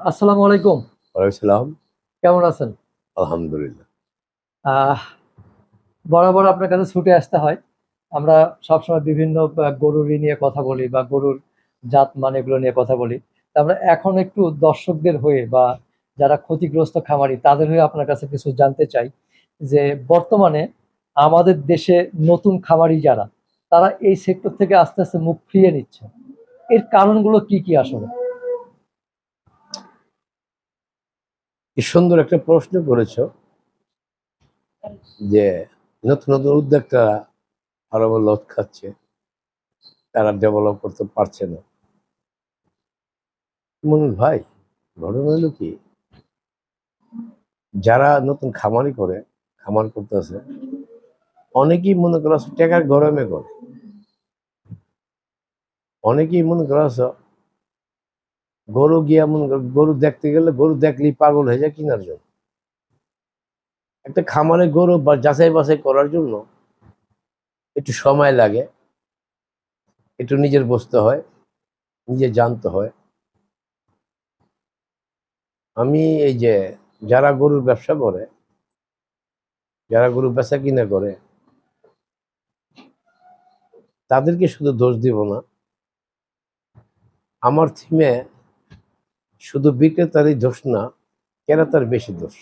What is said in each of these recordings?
আসসালামু আলাইকুম। ওয়ালাইকুম সালাম। কেমন আছেন? আলহামদুলিল্লাহ। আহ বরাবর আপনার কাছে ছুটে আসতে হয়। আমরা সবসময় বিভিন্ন গরুর নিয়ে কথা বলি বা গরুর জাত মান এগুলো নিয়ে কথা বলি। তা আমরা এখন একটু দর্শকদের হয়ে বা যারা ক্ষতিগ্রস্ত খামারি তাদের হয়ে আপনার কাছে কিছু জানতে চাই যে বর্তমানে আমাদের দেশে নতুন খামারি যারা তারা এই সেক্টর থেকে আস্তে আস্তে মুখ ফিরিয়ে নিচ্ছে। এর কারণগুলো কি কি আসলে? কি সুন্দর একটা প্রশ্ন করেছ যে নতুন নতুন উদ্যোক্তারা আরো লট খাচ্ছে, তারা ডেভেলপ করতে পারছে না। মনে ভাই, ঘটনা হলো কি, যারা নতুন খামারি করে, খামার করতেছে, অনেকেই মনে করা টাকার গরমে করে। অনেকেই মনে করা গরু গিয়া মনে কর, গরু দেখতে গেলে গরু দেখলেই পাগল হয়ে যায় কেনার জন্য। একটা খামারে গরু বা যাচাই বাছাই করার জন্য একটু সময় লাগে, একটু নিজের বসতে হয়, নিজে জানতে হয়। আমি এই যে যারা গরুর ব্যবসা করে, যারা গরু বেচা কিনা করে, তাদেরকে শুধু দোষ দিব না। আমার থিমে শুধু বিক্রেতারই দোষ না, ক্রেতার বেশি দোষ।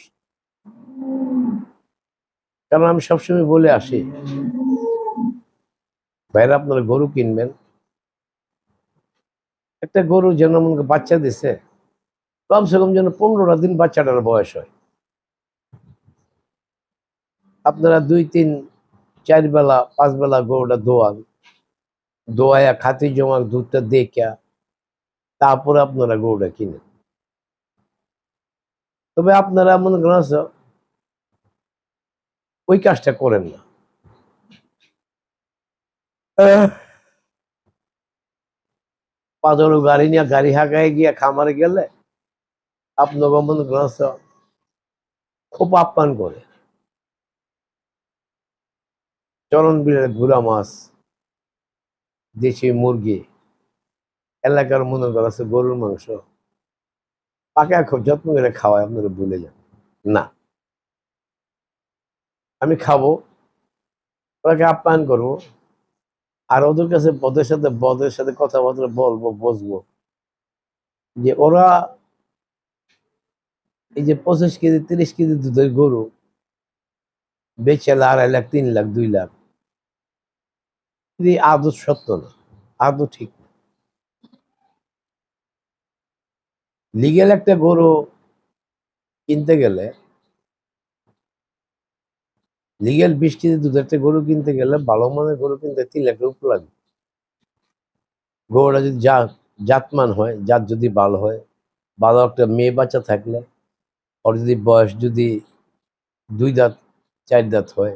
কারণ আমি সবসময় বলে আসি, ভাইরা আপনারা গরু কিনবেন, একটা গরু যেন মনে করেন বাচ্চা দিছে, কমসে কম যেন 15টা দিন বাচ্চাটার বয়স হয়। আপনারা 2, 3, 4 বেলা 5 বেলা গরুটা দোয়ান, দোয়ায়া খাতি জমা দুধটা দেখা তারপরে আপনারা গরুটা কিনেন। তবে আপনারা মনে করেন ওই কাজটা করেন না। পাঁচজনের গাড়ি নিয়ে গাড়ি হাঁকায় গিয়া খামারে গেলে আপনাকে মনে করেন খুব আপ্যায়ন করে। চলন বিলের গুড়া মাছ, দেশি মুরগি, এলাকার মনে করেন গরুর মাংস পাকা খুব যত্ন করে খাওয়ায়, আপনারা ভুলে যান না। আমি খাবো, ওরাকে আপ্যায়ন করবো, আর ওদের কাছে বদের সাথে কথাবার্তা বলবো, বসবো যে ওরা এই যে 25 কেজি 30 কেজি দুধের গরু বেচে 2.5 লাখ 3 লাখ 2 লাখ, আদৌ সত্য না, আদৌ ঠিক না। লিগেল একটা গরু কিনতে গেলে, লিগেল 20 কেজি দুধের একটা গরু কিনতে গেলে, ভালো মানের গরু কিনতে 3 লাখের উপর লাগবে। গরুটা যদি জাতমান হয়, জাত যদি ভালো হয়, ভালো একটা মেয়ে বাচ্চা থাকলে, ওর যদি বয়স যদি 2 দাঁত 4 দাঁত হয়,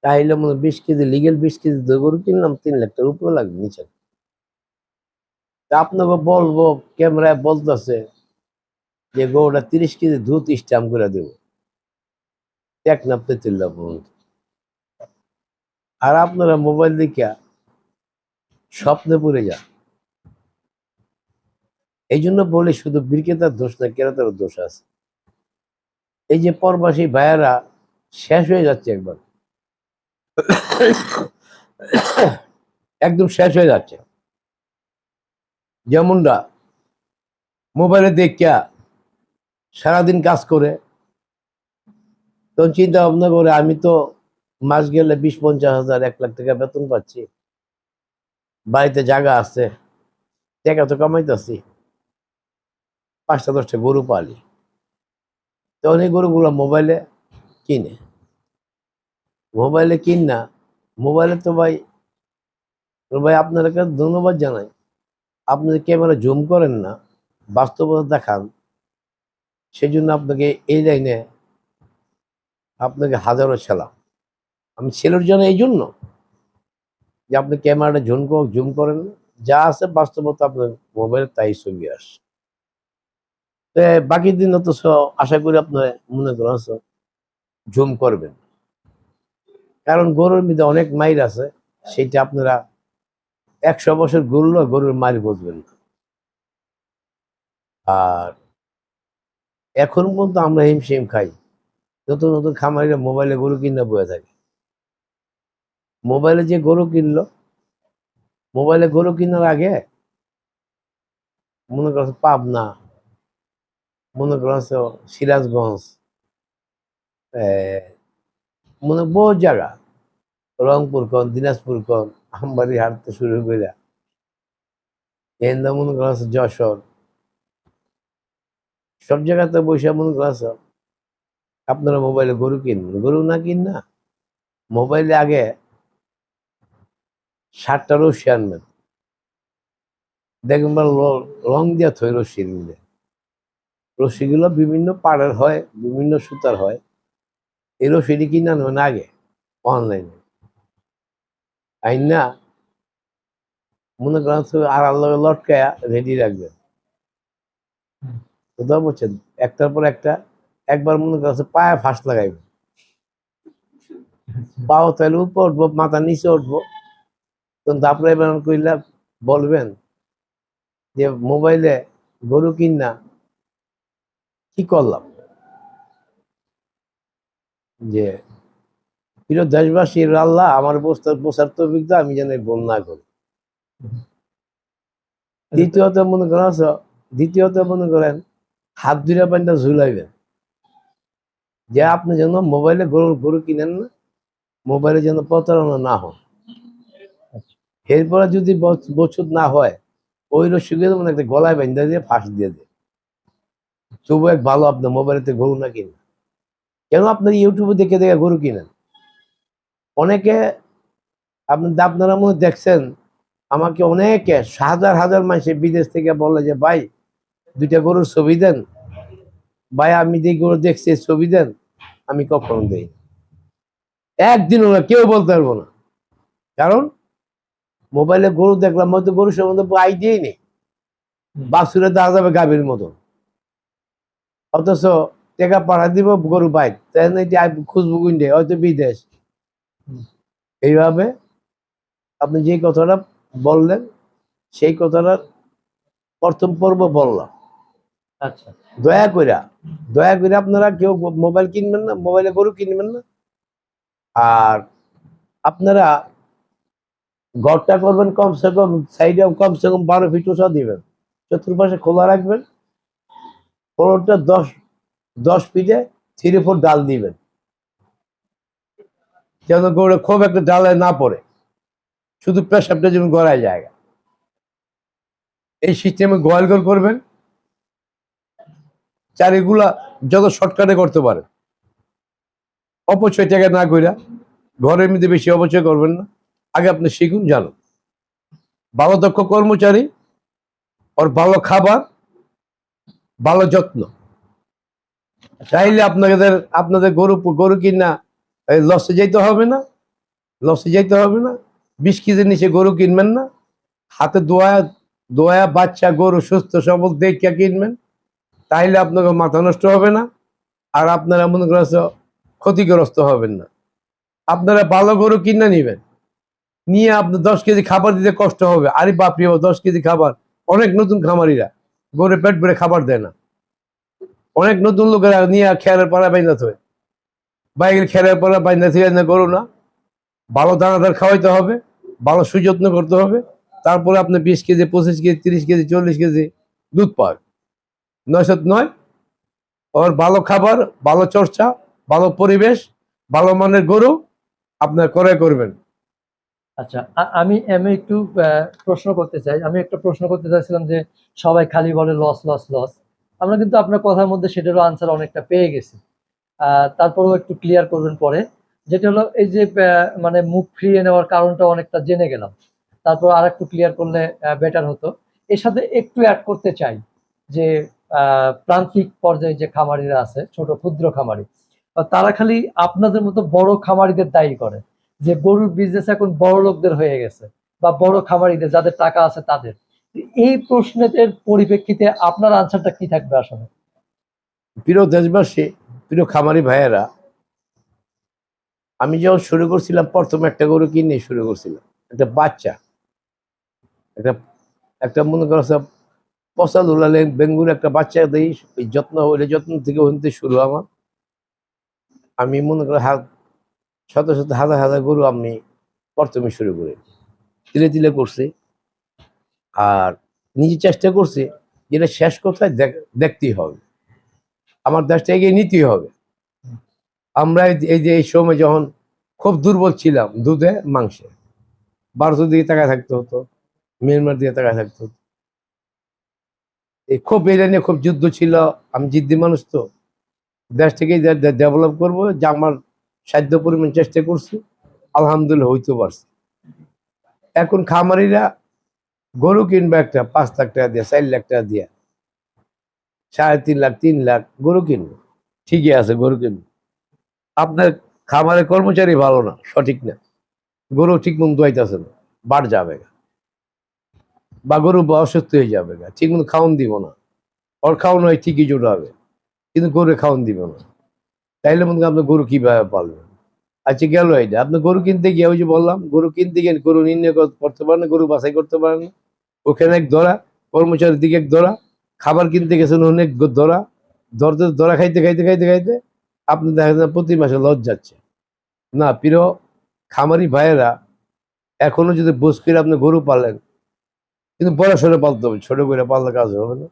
তাহলে মনে 20 কেজি লিগেল 20 কেজি গরু কিনলাম 3 লাখ টাকার উপরে লাগবে নিচে। তা আপনাকে বলবো, ক্যামেরায় বলতেছে যে গরুটা 30 কেজি দুধ স্ট্যাম্প করে দেবো, টেকনাফ তেতুল্লাহ পর্যন্ত। আর আপনারা মোবাইল দেখিয়া স্বপ্নে পড়ে যান। এই জন্য বলি, শুধু বিক্রেতার দোষ না, ক্রেতারও দোষ আছে। এই যে পরবাসী ভাইয়েরা শেষ হয়ে যাচ্ছে, একবার একদম শেষ হয়ে যাচ্ছে। যেমনটা মোবাইলে দেখিয়া সারাদিন কাজ করে, তখন চিন্তা ভাবনা করে আমি তো মাস গেলে 20-50 হাজার 1 লাখ টাকা বেতন পাচ্ছি, বাড়িতে জায়গা আছে, টাকা তো কামাইতেছি, 5টা 10টা গরু পালি। তখন এই গরুগুলো মোবাইলে কিনে, মোবাইলে কিন না, মোবাইলে তো ভাই, ভাই আপনার কাছে ধন্যবাদ জানাই, আপনি ক্যামেরা জুম করেন না, বাস্তবতা দেখান, সেই জন্য আপনাকে এই লাইনে আপনাকে হাজারো ছেলাম। আমি ছেলের জন্য এই জন্য যে আপনি ক্যামেরাটা জুম করেন না, যা আছে বাস্তবতা আপনার মোবাইলে তাই ছবি আসে। বাকি দিন তো আশা করি আপনার মনে করেন জুম করবেন, কারণ গরুর মধ্যে অনেক মাইর আছে, সেটা আপনারা 100 বছর ঘুরলো গরুর মারি বসবেন না। আর এখন পর্যন্ত আমরা হিমশিম খাই, নতুন নতুন খামারিরা মোবাইলে গরু কিনে বয়ে থাকে। মোবাইলে যে গরু কিনলো, মোবাইলে গরু কেনার আগে মনে করছে পাবনা, মনে করছে সিরাজগঞ্জ, মনে বহু জায়গা, রংপুর কন, দিনাজপুর কন, আমবাড়ি হাঁটতে শুরু করে এন্দা মনে করছে যশোর, সব জায়গাতে বসে মনে করছে আপনারা মোবাইলে গরু কিনবেন। গরু না কিন না, মোবাইলে আগে 60টা রশি আনবেন, দেখবেন রং দিয়া থই রশির মিলে। রশিগুলো বিভিন্ন পাড়ের হয়, বিভিন্ন সুতার হয়। এই রশিটি কিনে আনবেন আগে অনলাইনে আইন না, মনে করেন আড়াল লগে লটকায়া রেডি রাখবেন। কোথাও বলছেন একটার পর একটা, একবার মনে করছে পায়ে ফাঁস লাগাইবেন, পাও তাহলে উপর উঠবো, মাথা নিচে উঠবো। তখন তারপরে এবার কইলা বলবেন যে মোবাইলে গরু কিনা কি করলাম, যে প্রিয় দেশবাসী, আল্লাহ আমার বসার তৌফিক দাও, আমি যেন এই ভুল না করি। দ্বিতীয়ত মনে করেন হাত দুইটা পানিটা ঝুলাইবেন, যে আপনি যেন মোবাইলে গরু কিনেন না, মোবাইলে যেন প্রতারণা না হয়। এরপরে যদি বছর না হয়, ওই রসিকে মানে একটা গলায় বেঁধে দিয়ে ফাঁস দিয়ে দেয়। তবু এক ভালো আপনার মোবাইলেতে গরু না কিনে, কেন আপনার ইউটিউবে দেখে দেখে গরু কিনেন। অনেকে আপনারা মনে দেখছেন, আমাকে অনেকে হাজার হাজার মানুষের বিদেশ থেকে বলে যে ভাই 2টা গরুর ছবি দেন, ভাই আমি যে গরু দেখছি ছবি দেন। আমি কখনো দেই না, একদিন ওরা কেউ বলতে পারবো না, কারণ মোবাইলে গরু দেখলাম, হয়তো গরু সম্বন্ধে আইডিয়াই নেই, বাছুরে দেওয়া যাবে গাভীর মতন, অথচ টাকা পাঠা দিব গরু বাইক, তাই খুঁজবো কিনতে হয়তো বিদেশ। এইভাবে আপনি যে কথাটা বললেন, সেই কথাটার প্রথম পর্ব বললাম। আচ্ছা, দয়া করে আপনারা কেউ মোবাইল কিনবেন না, মোবাইলে গরু কিনবেন না। আর আপনারা ঘরটা করবেন কমসে কম সাইডে কমসে কম 12 ফিট উঁচা দিবেন, চতুর্পাশে খোলা রাখবেন। ফ্লোরটা 10 ফিটে 3-4 ডাল দিবেন, যেন গরু খুব একটা ডালে না পড়ে, শুধু পেশাবটা যেন গড়ায় জায়গা। এই সিস্টেমে গোয়াল ঘর করবেন, চারিগুলা যত শর্টকাটে করতে পারেন, অপচয় টাকা না কইরা। ঘরের মধ্যে বেশি অপচয় করবেন না। আগে আপনি শিখুন, জানুন, ভালো দক্ষ কর্মচারী, ওর ভালো খাবার, ভালো যত্ন, চাইলে আপনাদের গরু কিনা লসে যেতে হবে না। 20 কেজির নিচে গরু কিনবেন না। হাতে দোয়া বাচ্চা গরু সুস্থ সবল দেখে কিনবেন, তাইলে আপনাকে মাথা নষ্ট হবে না, আর আপনারা মনে করছে ক্ষতিগ্রস্ত হবেন না। আপনারা ভালো গরু কিনে নিবেন, নিয়ে আপনার 10 কেজি খাবার দিতে কষ্ট হবে। আরে বাপরে, 10 কেজি খাবার, অনেক নতুন খামারিরা গরু পেট ভরে খাবার দেয় না। অনেক নতুন লোকেরা নিয়ে খেয়ালের পাড়া বাইন্দাতে হয়, বাইকের খেয়ালের পাড়া বাইন্দাতে না, গরু না। ভালো দানাদার খাওয়াইতে হবে, ভালো সুযত্ন করতে হবে, তারপরে আপনি 20 কেজি 25 কেজি 30 কেজি 40 কেজি দুধ পায়। 909 ওর ভালো খাবার, ভালো চর্চা, ভালো পরিবেশ, ভালো মানের গরু আপনার ক্রয় করবেন। আচ্ছা, আমি আমি একটু প্রশ্ন করতে চাই। আমি একটা প্রশ্ন করতে চাইছিলাম যে সবাই খালি বলে লস লস লস। আমরা কিন্তু আপনার কথার মধ্যে সেটারও আনসার অনেকটা পেয়ে গেছি। তারপরেও একটু ক্লিয়ার করবেন পরে, যেটা হলো এই যে মানে মুখ ফিরিয়ে নেওয়ার কারণটা অনেকটা জেনে গেলাম। তারপর আর একটু ক্লিয়ার করলে বেটার হতো। এর সাথে একটু অ্যাড করতে চাই যে প্রান্তিক পর্যায়ে যে খামারিরা আছে, ছোট ক্ষুদ্র খামারি, তারা খালি আপনাদের মতো বড় খামারিদের দায়ী করে যে গরুর বিজনেস এখন বড় লোকদের হয়ে গেছে, বা বড় খামারিদের যাদের টাকা আছে তাদের। এই প্রশ্নের পরিপ্রেক্ষিতে আপনার আনসারটা কি থাকবে আসলে? প্রিয় দেশবাসী, প্রিয় খামারি ভাইয়েরা, আমি যখন শুরু করছিলাম, প্রথমে একটা গরু কিনে শুরু করছিলাম, একটা বাচ্চা। একটা একটা মনে করো সব পচা দোলালে বেঙ্গুর একটা বাচ্চা দিই, ওই যত্ন হইলে যত্ন থেকে হইতে শুরু আমার। আমি মনে করো শত শত হাজার হাজার গরু আমি প্রথমে শুরু করি, তিলে তিলে করছি। আর নিজে চেষ্টা করছি যেটা শেষ কোথায় দেখতেই হবে, আমার দেশটা এগিয়ে নিতেই হবে। আমরা এই যে এই সময় যখন খুব দুর্বল ছিলাম দুধে মাংসে, ভারতের দিকে তাকায় থাকতে হতো, মিয়ানমার দিকে তাকায় থাকতে হতো। এই খুব এটা নিয়ে খুব যুদ্ধ ছিল। আমি জিদ্দি মানুষ তো, দেশটাকে ডেভেলপ করবো, যা আমার সাধ্য পরিমাণ চেষ্টা করছি, আলহামদুলিল্লাহ হইতে পারছি। এখন খামারিরা গরু কিনবে একটা 5 লাখ টাকা দিয়ে, 4 লাখ টাকা দিয়ে, 3.5 লাখ 3 লাখ গরু কিনবে, ঠিকই আছে গরু কিনবে। আপনার খামারের কর্মচারী ভালো না, সঠিক না, গরু ঠিক মতো দোয়াইতেছে না, বাড় যাবে গা, বা গরু অসুস্থ হয়ে যাবে গা, ঠিক মতো খাওয়ান দিব না, ওর খাওয়ানো হয় ঠিকই জোট হবে, কিন্তু গরু খাওয়ান দিব না। তাইলে মনে করেন আপনার গরু কিভাবে পালবেন? আচ্ছা গেল এটা, আপনি গরু কিনতে গিয়ে, ওই যে বললাম গরু কিনতে গিয়ে গরু নির্ণয় করতে পারেন না, গরু বাছাই করতে পারেন না, ওখানে এক ধরা, কর্মচারীর দিকে এক ধরা, খাবার কিনতে গেছেন অনেক ধরা, ধরতে ধরা খাইতে খাইতে খাইতে খাইতে আপনি দেখা যায় প্রতি মাসে লস যাচ্ছে। না প্রিয় খামারি ভাইয়েরা, এখনো যদি বুঝ করে আপনি গরু পালেন, কিন্তু বড় সড়ো পালতে হবে, ছোট করে পাললে কাজ হবে না।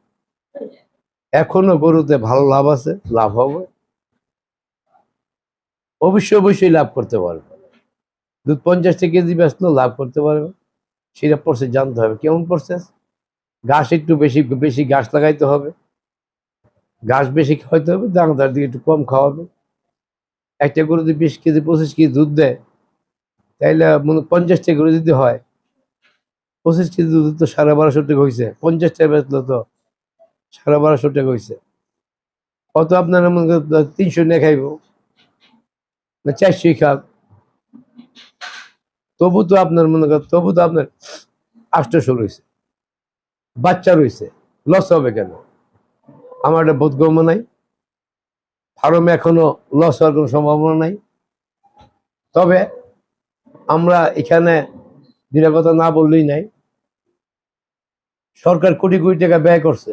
এখনো গরুতে ভালো লাভ আছে, লাভ হবে, অবশ্যই অবশ্যই লাভ করতে পারবে। দুধ 50 কেজি বেচলেও লাভ করতে পারবে। সেটা প্রসেস জানতে হবে, কেমন প্রসেস। ঘাস একটু বেশি বেশি ঘাস লাগাইতে হবে, ঘাস বেশি খাওয়াইতে হবে, দানাদার দিকে একটু কম খাওয়াবে। একটা গরু যদি 20 কেজি 25 কেজি দুধ দেয়, তাইলে মনে 50টা গরু যদি হয়, 25 কেজি দুধ তো 1250 টাকা হয়েছে, 50টা বেচলো তো 1250 টাকা হয়েছে। কত আপনার মনে করেন 300 নিয়ে খাইব না 400 খাক, তবু তো আপনার মনে করেন, তবু তো আপনার 800 রয়েছে, বাচ্চা রয়েছে, লস হবে কেন? আমার একটা বোধগম্য নাই, ফার্মে এখনো লস হওয়ার কোনো সম্ভাবনা নাই। তবে আমরা এখানে দুটা কথা না বললেই নাই, সরকার কোটি কোটি টাকা ব্যয় করছে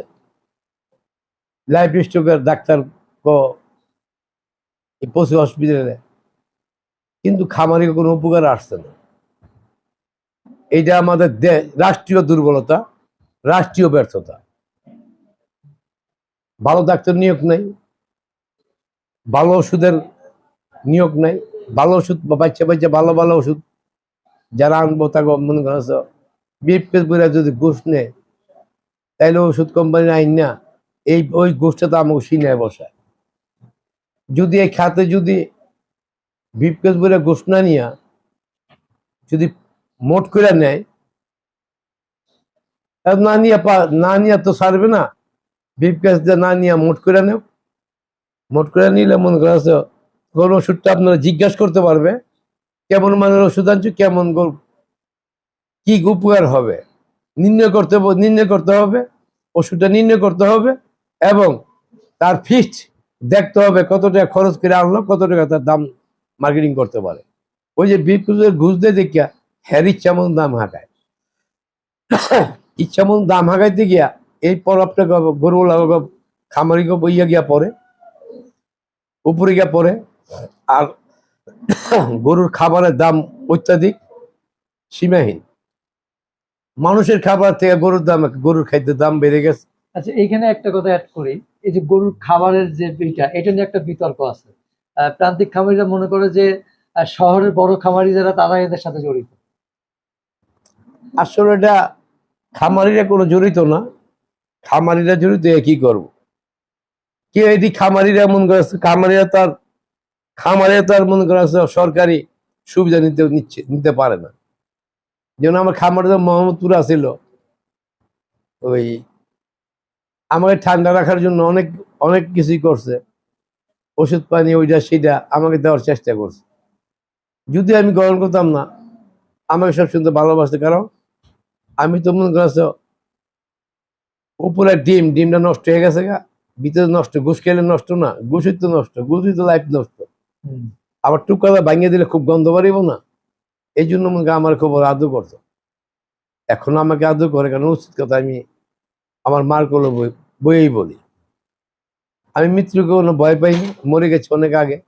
লাইফ স্টকের ডাক্তার এই পশু হসপিটালে, কিন্তু খামারিকে কোনো উপকার আসছে না। এইটা আমাদের রাষ্ট্রীয় দুর্বলতা, রাষ্ট্রীয় ব্যর্থতা। ভালো ডাক্তার নিয়োগ নাই, ভালো ওষুধের নিয়োগ নাই, ভালো ওষুধ বাচ্চা বাচ্চা ভালো ভালো ওষুধ যারা আনবো তাকে মনে করছ বিফ পেস যদি ঘুষ নেয়, তাইলে ওষুধ কোম্পানির আইন না এই ওই ঘুষটা তো আমাকে সিনায় বসায়। যদি এই খাতে যদি বিফ পেস বলে ঘুষ না নিয়া যদি মোট করে নেয়, না নিয়ে না নিয়ে তো সারবে না। বিফ পেস না নিয়ে মোট করে নেও, মোট করে নিলে মনে করছ কোন ওষুধটা আপনারা জিজ্ঞাসা করতে পারবে কেমন মানের ওষুধ আনছো, কেমন কি উপকার হবে নির্ণয় করতে হবে, ওষুধটা নির্ণয় করতে হবে, এবং তার ফিক্সড দেখতে হবে কত টাকা খরচ করে আনলো, কত টাকা তার দাম মার্কেটিং করতে পারে। ওই যে বিপুলের ঘুষ দিয়ে দেখিয়া হ্যার ইচ্ছা মন দাম হাঁকায়, ইচ্ছা মন দাম হাঁকাইতে গিয়া এই প্রভাবটা গরু খামারি বইয়া গিয়া পড়ে, উপরে গিয়া পড়ে। আর গরুর খাবারের দাম অত্যাধিক সীমাহীন, মানুষের খাবার থেকে গরুর খাদ্যের দাম বেড়ে গেছে। আচ্ছা, এইখানে একটা কথা অ্যাড করি। এই যে গরুর খাবারের যে এটা নিয়ে একটা বিতর্ক আছে। প্রান্তিক খামারিরা মনে করে যে শহরের বড় খামারি যারা, তারা এদের সাথে জড়িত। আসলে এটা খামারিরা কোনো জড়িত না, খামারিরা জড়িত কি করবো, কেউ এটি খামারিরা মনে করেছে, খামারিরা তার মনে করেছে সরকারি সুবিধা নিতে পারে না। যেমন আমার খামারে মোহাম্মদপুর আছিল, ওই আমাকে ঠান্ডা রাখার জন্য অনেক অনেক কিছুই করছে, ওষুধ পানি ওইটা সেটা আমাকে দেওয়ার চেষ্টা করছে। যদি আমি গ্রহণ করতাম না, আমাকে সব শুনতে ভালোবাসতে, কারণ আমি তো মনে করছো উপরে ডিমটা নষ্ট হয়ে গেছে গা, ভিতরে নষ্ট, ঘুষ খেলে নষ্ট না, ঘুষই তো নষ্ট, ঘুষই তো লাইফ নষ্ট। আবার টুকরা ভাঙিয়ে দিলে খুব গন্ধ বাড়িব না, এই জন্য মনে আমার খবর আদৌ করতো। এখনো আমাকে আদর করে, কারণ উচিত কথা আমি আমার মার কোলে বইয়েই বলি। আমি মৃত্যুকে কোনো ভয় পাইনি, মরে গেছে অনেক আগে,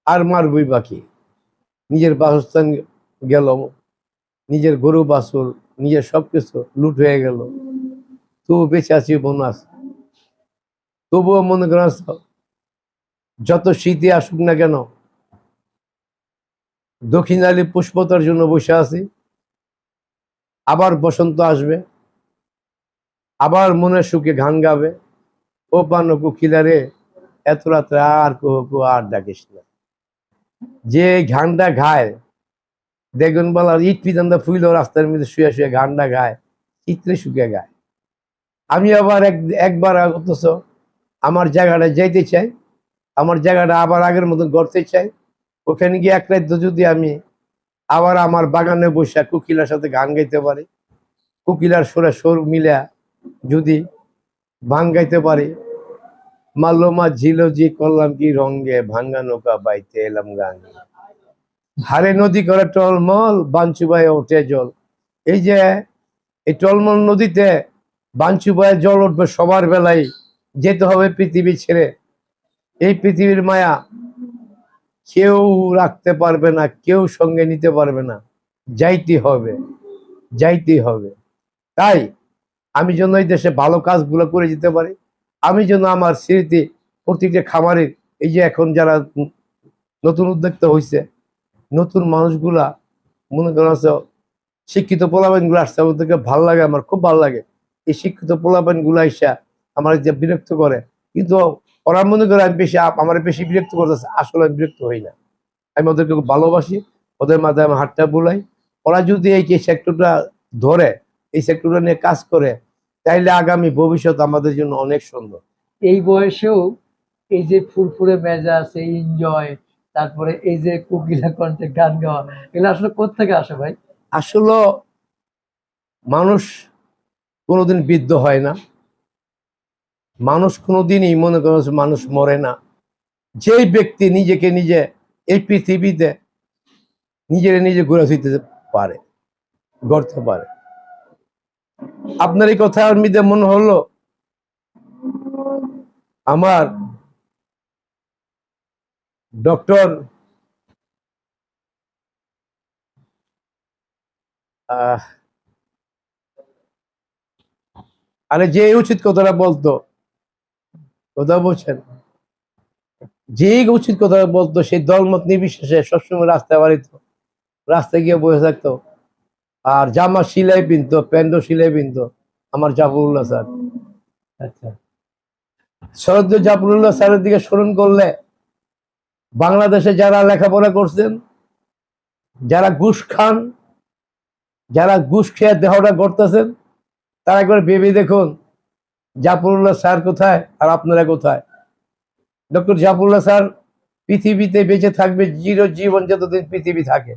আর মার বই বাকি। নিজের বাসস্থান গেল, নিজের গরু বাছুর, নিজের সবকিছু লুট হয়ে গেল, তবু বেঁচে আছি, বোন আছে। তবুও মনে করেন যত শীতে আসুক না কেন, দক্ষিণ আলী পুষ্পতার জন্য বসে আছি। আবার বসন্ত আসবে, আবার মনের সুখে গান গাবে, ও পানো কুকিলারে এত রাত্রে আর আর ডাকিস না। যে গানটা গায়, দেখবেন বলার ইট পিতান্দা ফুইল রাস্তার মধ্যে শুয়ে শুয়ে গানটা গায়, চিত্রে সুখে গায়। আমি আবার একবার অথচ আমার জায়গাটা যাইতে চাই, আমার জায়গাটা আবার আগের মতো গড়তে চাই। ওখানে গিয়ে এক রাত যদি আমি আবার আমার বাগানে বসে কুকিলার সাথে গান গাইতে পারি, কুকিলার সুরে সুর মিলা যদি গান গাইতে পারি, মাল্লমা ঝিলজি করলাম কি রঙ্গে, ভাঙ্গা নৌকা বাইতে এলাম গান, হারে নদী করে টলমল, বাঞ্চুবায় ওঠে জল। এই যে এই টলমল নদীতে বাঞ্চুবায় জল উঠবে সবার বেলায়, যেতে হবে পৃথিবী ছেড়ে। এই পৃথিবীর মায়া কেউ রাখতে পারবে না, কেউ সঙ্গে নিতে পারবে না, যাইতে হবে, যাইতেই হবে। তাই আমি যেন এই দেশে ভালো কাজগুলো করে যেতে পারি, আমি যেন আমার স্মৃতি প্রতিটা খামারের, এই যে এখন যারা নতুন উদ্যোক্তা হয়েছে, নতুন মানুষগুলা মনে করেন শিক্ষিত পোলাপাইন গুলো আসছে, ওদেরকে ভালো লাগে, আমার খুব ভালো লাগে। এই শিক্ষিত পোলাপাইন গুলো আইসা আমার যে বিরক্ত করে, কিন্তু ওরা মনে করে আমি বেশি আমার বেশি বিরক্ত করতেছে, আসলে আমি বিরক্ত হই না। আমি ওদেরকে খুব ভালোবাসি, ওদের মাথায় আমি হাতটা বুলাই। ওরা যদি এই সেক্টরটা ধরে, এই সেক্টরটা নিয়ে কাজ করে, তাইলে আগামী ভবিষ্যৎ আমাদের জন্য অনেক সুন্দর। এই বয়সেও এই যে ফুরফুরে মেজাজ, এই এনজয়, তারপরে এই যে কোকিলা কণ্ঠে গান গাওয়া, এগুলো আসলে কোত্থেকে আসে ভাই? আসলে মানুষ কোনোদিন বৃদ্ধ হয় না, মানুষ কোনোদিনই মনে করো মানুষ মরে না। যেই ব্যক্তি নিজেকে নিজে এই পৃথিবীতে নিজের নিজে ঘুরে ফিরতে পারে, গড়তে পারে। আপনার এই কথার মধ্যে মনে হলো আমার ডক্টর আরে যে উচিত কথাটা বলতো, কথা বলছেন, যে উচিত কথাটা বলতো, সেই দলমত নির্বিশেষে সবসময় রাস্তায় বাড়িত, রাস্তায় গিয়ে বসে থাকতো, আর জামা সিলাই পিনতো, প্যান্টও সিলাই পিনতো, আমার জাফরুল্লাহ স্যার। আচ্ছা, শরৎ জাফরুল্লাহ স্যারের দিকে স্মরণ করলে, বাংলাদেশে যারা লেখাপড়া করছেন, যারা ঘুষ খান, যারা ঘুষ খেয়ে দেহটা করতেছেন, তারা একবার ভেবে দেখুন জাফরুল্লাহ স্যার কোথায় আর আপনারা কোথায়। ডক্টর জাফরুল্লাহ স্যার পৃথিবীতে বেঁচে থাকবে জীবন যতদিন পৃথিবী থাকে,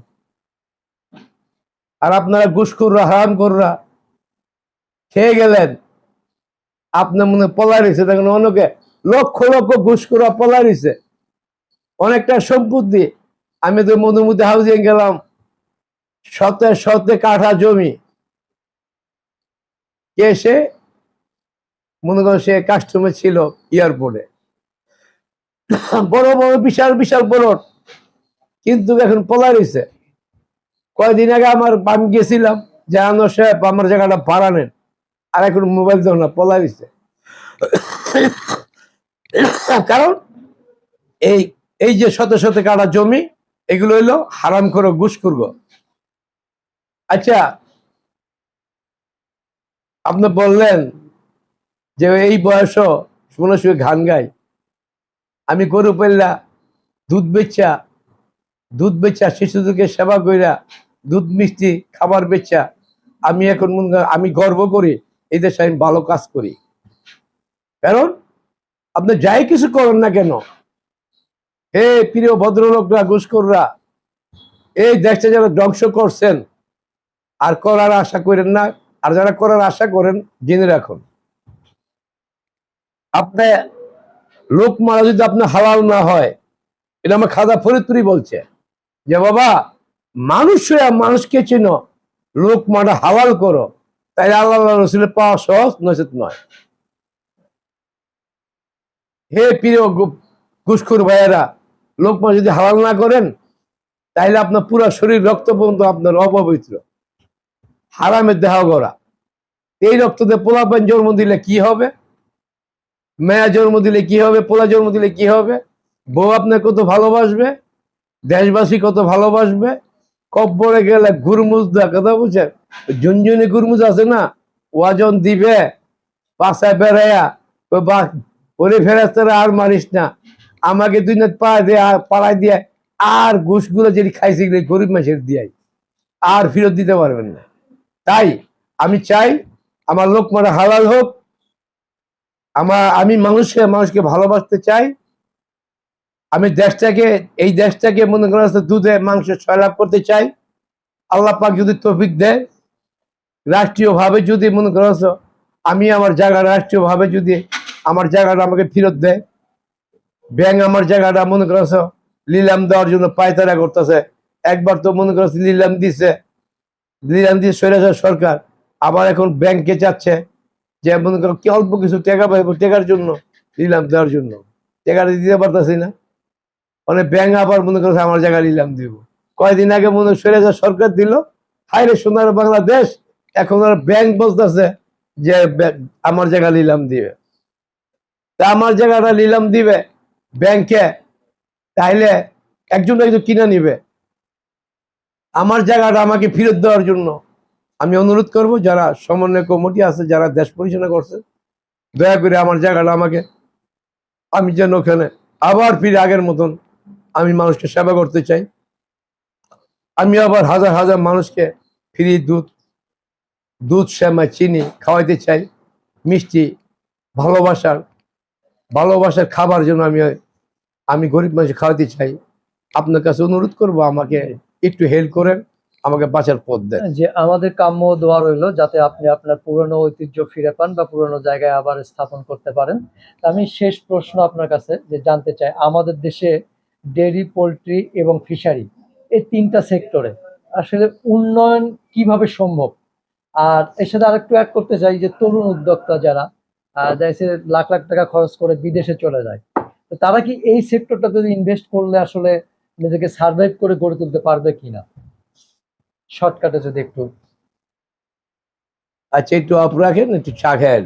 আর আপনারা ঘুষখোররা, হারামখোররা খেয়ে গেলেন। আপনার মনে পলাই রয়েছে, দেখুন অনেকে লক্ষ লক্ষ ঘুষখোররা পলাই রয়েছে, অনেকটা সম্পত্তি। আমি তো মধুমতি হাউজিং গেলাম, শতে শতে কাঠা জমি, কে সে মনে করেন সে কাস্টমে ছিল এয়ারপোর্টে, বড় বড় বিশাল বিশাল বড়, কিন্তু এখন পলাই রয়েছে। কয়দিন আগে আমি গেছিলাম, জানানো সাহেব আমার জায়গাটা ভাড়া নেন, আর এখন মোবাইল দেন না, পলাই রয়েছে। কারণ এই এই যে শত শত কাঠা জমি, এগুলো হইলো হারাম করো, ঘুষ করবো। আচ্ছা, আপনি বললেন যে এই বয়সও শুনে শুয়ে গান গাই। আমি গরু পেল্লা দুধ বেচা শিশুদেরকে সেবা কইরা, দুধ মিষ্টি খাবার বেচা, আমি এখন আমি গর্ব করি এই দেশে আমি ভালো কাজ করি। কারণ আপনি যাই কিছু করেন না কেন, হে প্রিয় ভদ্রলোকরা, ঘুষখোররা, এই দেশটা যারা ধ্বংস করছেন আর করার আশা করেন না, আর যারা করার আশা করেন জেনে রাখুন, আপনি লোক মারা যদি আপনার হালাল না হয়, এটা আমার খাজা ফরিদপুরি বলছে যে বাবা, মানুষ মানুষকে চেনো, লোকমাটা হালাল করো, তাইলে আল্লাহ রসুলের পাওয়া সহজ, নচেত নয়। হে প্রিয় ঘুষখোর ভাইয়েরা, লোকমা যদি হালাল না করেন তাইলে আপনার পুরো শরীর রক্ত পর্যন্ত আপনার অপবিত্র, হারামের দেহ গড়া। এই রক্ত দিয়ে পোলাপান জন্ম দিলে কি হবে, মেয়া জন্ম দিলে কি হবে, পোলা জন্ম দিলে কি হবে? বউ আপনার কত ভালোবাসবে, দেশবাসী কত ভালোবাসবে। কব্বরে গেলে গুরমুজ দেওয়া, কথা বুঝছেন? ঝুনঝুনি গুরমুজ আছে না, ওয়াজন দিবে পাশায় বেড়াইয়া, ওরে ফেরাস্তারা আর মারিস না, আমাকে দুই নাত পাড়ায় দিয়ে আর ঘুষগুলো যেটি খাইছে গরিব মাসের দিয়ে আর ফেরত দিতে পারবেন না। তাই আমি চাই আমার লোকমাটা হালাল হোক, আমি মানুষকে ভালোবাসতে চাই। আমি এই দেশটাকে মনে করেন দুধে মাংস সয়লাভ করতে চাই। আল্লাহ পাক যদি তৌফিক দেয়, রাষ্ট্রীয় ভাবে যদি মনে করেন আমি আমার জায়গা, রাষ্ট্রীয় ভাবে যদি আমার জায়গাটা আমাকে ফেরত দেয়, ব্যাংক আমার জায়গাটা মনে করেছ নিলাম দেওয়ার জন্য পায়তারা করতেছে। একবার তো মনে করেছে নিলাম দিয়ে স্বৈরাচার সরকার, আবার এখন ব্যাংকে চাচ্ছে যে মনে করো কি অল্প কিছু টাকা পাইব, টাকার জন্য নিলাম দেওয়ার জন্য টাকাটা দিতে পারতেছি না। মানে ব্যাংক আবার মনে করছে আমার জায়গা নিলাম দিব। কয়দিন আগে মনে স্বৈরাচার সরকার দিল, হাইরে সোনার বাংলাদেশ, এখন আর ব্যাংক বলতেছে যে আমার জায়গা নিলাম দিবে। তা আমার জায়গাটা নিলাম দিবে ব্যাংকে, তাইলে একজন কিনে নিবে। আমার জায়গাটা আমাকে ফেরত দেওয়ার জন্য আমি অনুরোধ করব, যারা সমন্বয় কমিটি আছে, যারা দেশ পরিচালনা করছে, দয়া করে আমার জায়গাটা আমাকে, আমি যেন ওখানে আবার ফিরে আগের মতন আমি মানুষকে সেবা করতে চাই। আমি আবার হাজার হাজার মানুষকে ফ্রি দুধ শ্যামা চিনি খাওয়াইতে চাই, মিষ্টি, ভালোবাসার খাবার যেন আমি গরিব মানুষ খাওয়াতে চাই। আপনার কাছে অনুরোধ করব, আমাকে একটু হেল্প করেন, আমাকে বাঁচার পথ দেন। যে আমাদের কাম্য দোয়া রইল যাতে আপনি আপনার পুরনো ঐতিহ্য ফিরে পান বা পুরনো জায়গায় আবার স্থাপন করতে পারেন। তা আমি শেষ প্রশ্ন আপনার কাছে যে জানতে চাই, আমাদের দেশে ডেইরি, পোল্ট্রি এবং ফিশারি, এই তিনটা সেক্টরে আসলে উন্নয়ন কিভাবে সম্ভব? আর এর সাথে আরেকটু অ্যাড করতে চাই যে তরুণ উদ্যোক্তা যারা দেখছে লাখ লাখ টাকা খরচ করে বিদেশে চলে যায়, তো তারা কি এই সেক্টরটাতে ইনভেস্ট করলে আসলে নিজেকে সার্ভাইভ করে গড়ে তুলতে পারবে কিনা? শর্টকাটে যদি একটু। আচ্ছা, একটু অফ রাখেন, একটু চা খেয়ে